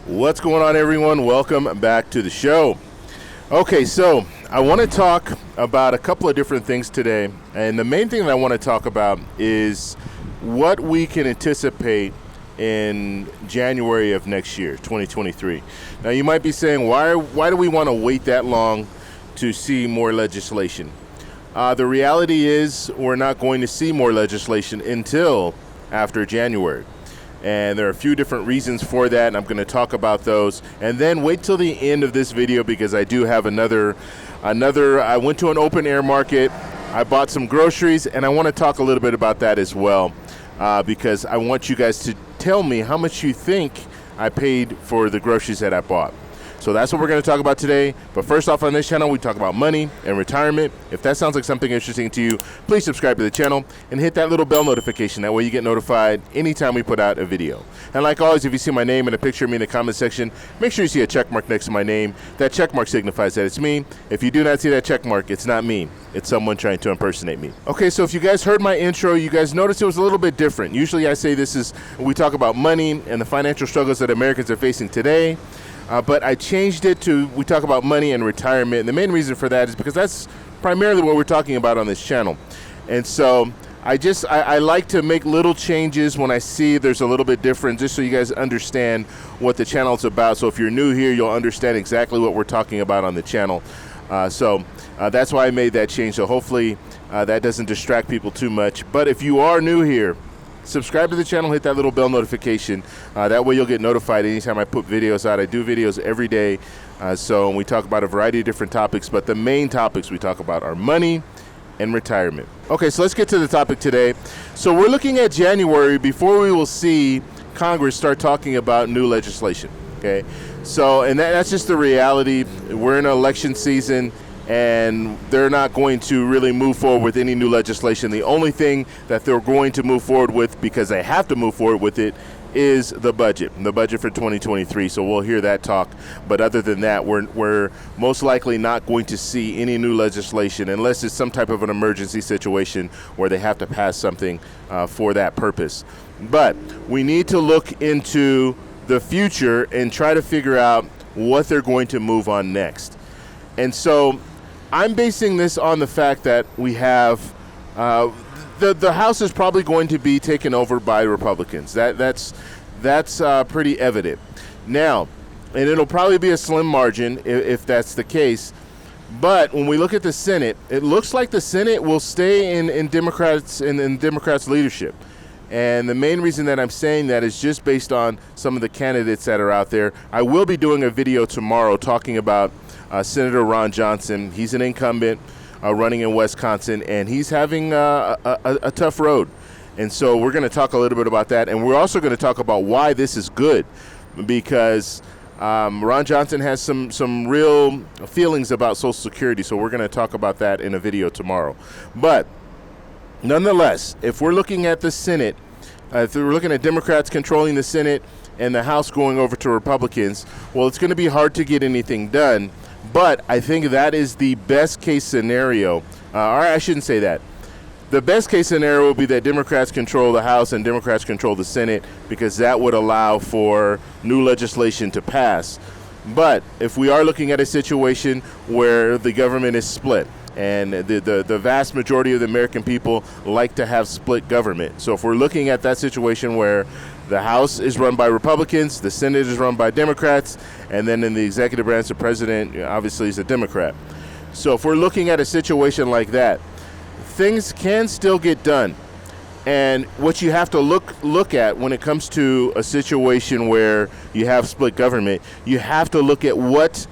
What's going on, everyone? Welcome back to the show. Okay, so I want to talk about a couple of different things today, and the main thing that I want to talk about is what we can anticipate in January of next year, 2023. Now, you might be saying, why do we want to wait that long to see more legislation? The reality is we're not going to see more legislation until after January. And there are a few different reasons for that, and I'm going to talk about those. And then wait till the end of this video because I do have another. I went to an open air market. I bought some groceries, and I want to talk a little bit about that as well because I want you guys to tell me how much you think I paid for the groceries that I bought. So that's what we're going to talk about today. But first off, on this channel, we talk about money and retirement. If that sounds like something interesting to you, please subscribe to the channel and hit that little bell notification. That way you get notified anytime we put out a video. And like always, if you see my name and a picture of me in the comment section, make sure you see a check mark next to my name. That check mark signifies that it's me. If you do not see that check mark, it's not me. It's someone trying to impersonate me. Okay, so if you guys heard my intro, you guys noticed it was a little bit different. Usually I say we talk about money and the financial struggles that Americans are facing today. But I changed it to we talk about money and retirement. And the main reason for that is because that's primarily what we're talking about on this channel. And so I like to make little changes when I see there's a little bit different, just so you guys understand what the channel is about. So if you're new here, you'll understand exactly what we're talking about on the channel. So that's why I made that change. So hopefully that doesn't distract people too much. But if you are new here, subscribe to the channel, hit that little bell notification. That way you'll get notified anytime I put videos out. I do videos every day. So we talk about a variety of different topics, but the main topics we talk about are money and retirement. Okay, so let's get to the topic today. So we're looking at January before we will see Congress start talking about new legislation. Okay, so and that's just the reality. We're in an election season, and they're not going to really move forward with any new legislation. The only thing that they're going to move forward with, because they have to move forward with it, is the budget for 2023. So we'll hear that talk. But other than that, we're most likely not going to see any new legislation unless it's some type of an emergency situation where they have to pass something for that purpose. But we need to look into the future and try to figure out what they're going to move on next. And so I'm basing this on the fact that we have the House is probably going to be taken over by Republicans. That's pretty evident. Now, and it'll probably be a slim margin if that's the case. But when we look at the Senate, it looks like the Senate will stay in Democrats leadership. And the main reason that I'm saying that is just based on some of the candidates that are out there. I will be doing a video tomorrow talking about Senator Ron Johnson. He's an incumbent running in Wisconsin, and he's having a tough road. And so we're going to talk a little bit about that. And we're also going to talk about why this is good, because Ron Johnson has some real feelings about Social Security. So we're going to talk about that in a video tomorrow. But nonetheless, if we're looking at the Senate, if we're looking at Democrats controlling the Senate and the House going over to Republicans, well, it's going to be hard to get anything done. But I think that is the best case scenario. Or I shouldn't say that. The best case scenario will be that Democrats control the House and Democrats control the Senate, because that would allow for new legislation to pass. But if we are looking at a situation where the government is split, and the vast majority of the American people like to have split government. So if we're looking at that situation where the House is run by Republicans, the Senate is run by Democrats, and then in the executive branch, the president obviously is a Democrat. So if we're looking at a situation like that, things can still get done. And what you have to look at when it comes to a situation where you have split government, you have to look at what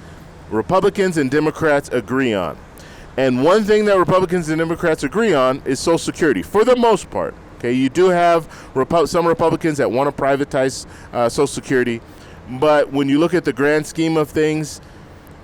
Republicans and Democrats agree on. And one thing that Republicans and Democrats agree on is Social Security, for the most part. Okay, you do have some Republicans that want to privatize Social Security, but when you look at the grand scheme of things,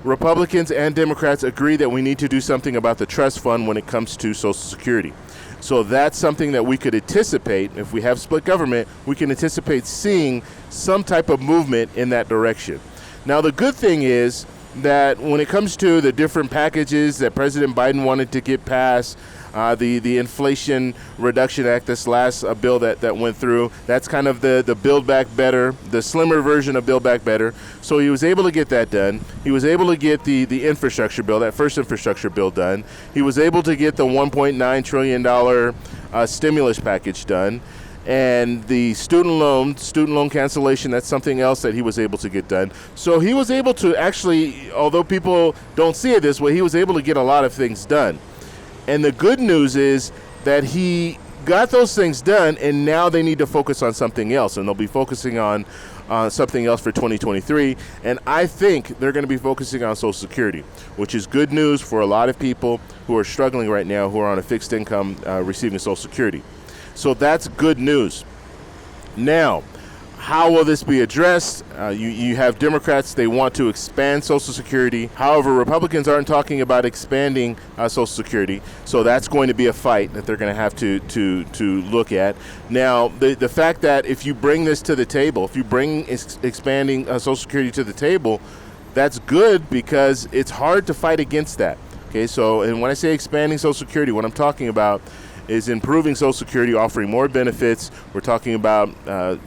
Republicans and Democrats agree that we need to do something about the trust fund when it comes to Social Security. So that's something that we could anticipate. If we have split government, we can anticipate seeing some type of movement in that direction. Now, the good thing is that when it comes to the different packages that President Biden wanted to get passed, the Inflation Reduction Act, this last bill that went through, that's kind of the Build Back Better, the slimmer version of Build Back Better. So he was able to get that done. He was able to get the infrastructure bill, that first infrastructure bill done. He was able to get the $1.9 trillion stimulus package done. And the student loan cancellation, that's something else that he was able to get done. So he was able to actually, although people don't see it this way, he was able to get a lot of things done. And the good news is that he got those things done, and now they need to focus on something else, and they'll be focusing on something else for 2023. And I think they're going to be focusing on Social Security, which is good news for a lot of people who are struggling right now, who are on a fixed income receiving Social Security. So that's good news. Now, how will this be addressed? You have Democrats, they want to expand Social Security. However, Republicans aren't talking about expanding Social Security. So that's going to be a fight that they're going to have to look at. Now, the fact that if you bring this to the table, if you bring expanding Social Security to the table, that's good because it's hard to fight against that. Okay, so, and when I say expanding Social Security, what I'm talking about is improving Social Security, offering more benefits. We're talking about,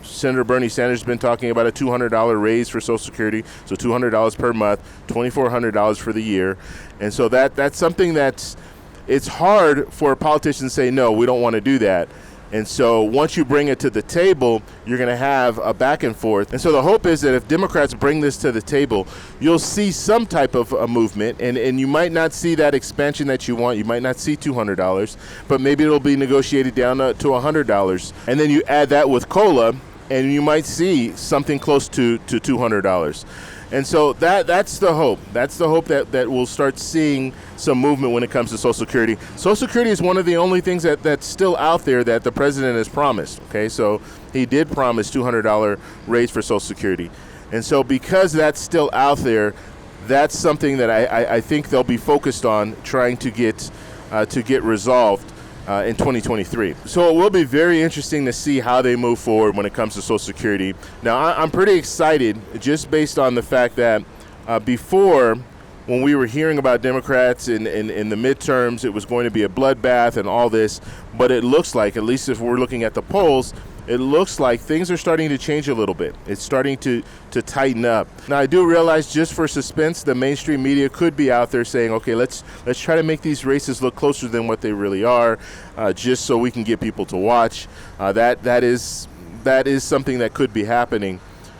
Senator Bernie Sanders has been talking about a $200 raise for Social Security, so $200 per month, $2,400 for the year. And so that's something it's hard for a politician to say, no, we don't want to do that. And so once you bring it to the table, you're going to have a back and forth. And so the hope is that if Democrats bring this to the table, you'll see some type of a movement. And you might not see that expansion that you want. You might not see $200, but maybe it'll be negotiated down to $100. And then you add that with COLA, and you might see something close to $200. And so that's the hope. That's the hope that we'll start seeing some movement when it comes to Social Security. Social Security is one of the only things that's still out there that the president has promised. Okay, so he did promise $200 raise for Social Security. And so because that's still out there, that's something that I think they'll be focused on trying to get resolved in 2023. So it will be very interesting to see how they move forward when it comes to Social Security. Now, I'm pretty excited just based on the fact that before, when we were hearing about Democrats in the midterms, it was going to be a bloodbath and all this, but it looks like, at least if we're looking at the polls, it looks like things are starting to change a little bit. It's starting to tighten up. Now, I do realize, just for suspense, the mainstream media could be out there saying, okay, let's try to make these races look closer than what they really are, just so we can get people to watch. That is something that could be happening.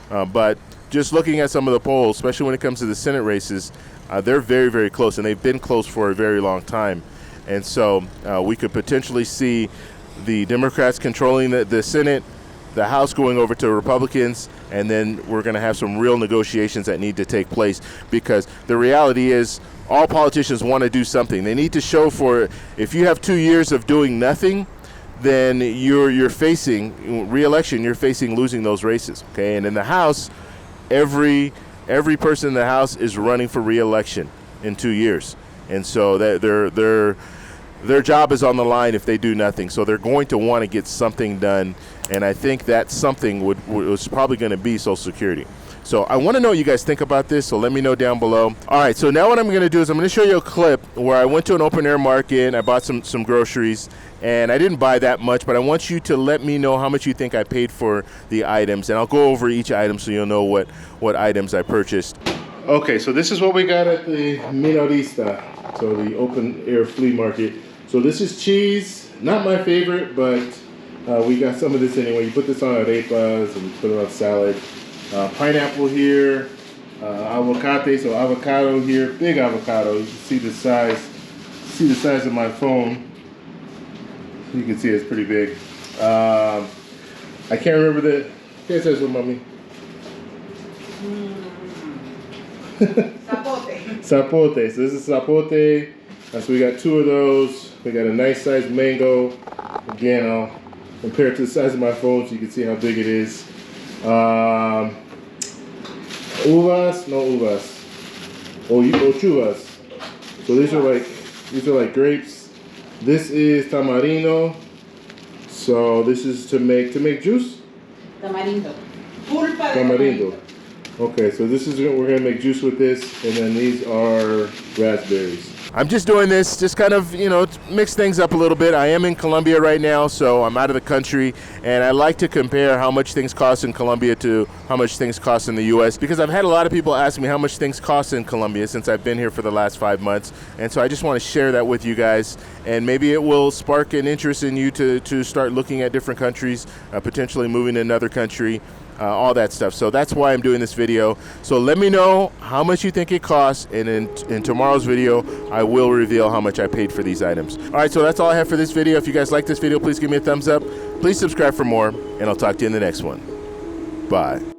But just looking at some of the polls, especially when it comes to the Senate races, they're very, very close, and they've been close for a very long time. And so we could potentially see the Democrats controlling the Senate, the House going over to Republicans, and then we're going to have some real negotiations that need to take place, because the reality is all politicians want to do something. They need to show for, if you have 2 years of doing nothing, then you're facing re-election, you're facing losing those races. Okay, and in the House, every person in the House is running for re-election in 2 years, and so their job is on the line if they do nothing. So they're going to want to get something done, and I think that something was probably going to be Social Security. So I want to know what you guys think about this, so let me know down below. All right, so now what I'm going to do is I'm going to show you a clip where I went to an open-air market and I bought some groceries, and I didn't buy that much, but I want you to let me know how much you think I paid for the items, and I'll go over each item so you'll know what items I purchased. Okay, so this is what we got at the Minorista, so the open-air flea market. So this is cheese, not my favorite, but we got some of this anyway. You put this on arepas and put it on salad. Pineapple here, avocado, so avocado here, big avocado. You can see the size of my phone. You can see it's pretty big. I can't remember the, ¿qué es eso, mami? Zapote. Zapote, so this is zapote. So we got 2 of those. We got a nice sized mango. Again, I'll compare it to the size of my phone so you can see how big it is. Uvas, no uvas. Oh, chuvas. So these are like grapes. This is tamarindo. So this is to make juice. Tamarindo. Pulpa de Tamarindo. Okay, so this is we're gonna make juice with this, and then these are raspberries. I'm just doing this, just kind of, you know, mix things up a little bit. I am in Colombia right now, so I'm out of the country, and I like to compare how much things cost in Colombia to how much things cost in the U.S. because I've had a lot of people ask me how much things cost in Colombia since I've been here for the last 5 months, and so I just want to share that with you guys, and maybe it will spark an interest in you to start looking at different countries, potentially moving to another country. All that stuff. So that's why I'm doing this video. So let me know how much you think it costs, and in tomorrow's video I will reveal how much I paid for these items. All right, so that's all I have for this video. If you guys like this video, please give me a thumbs up. Please subscribe for more, and I'll talk to you in the next one. Bye.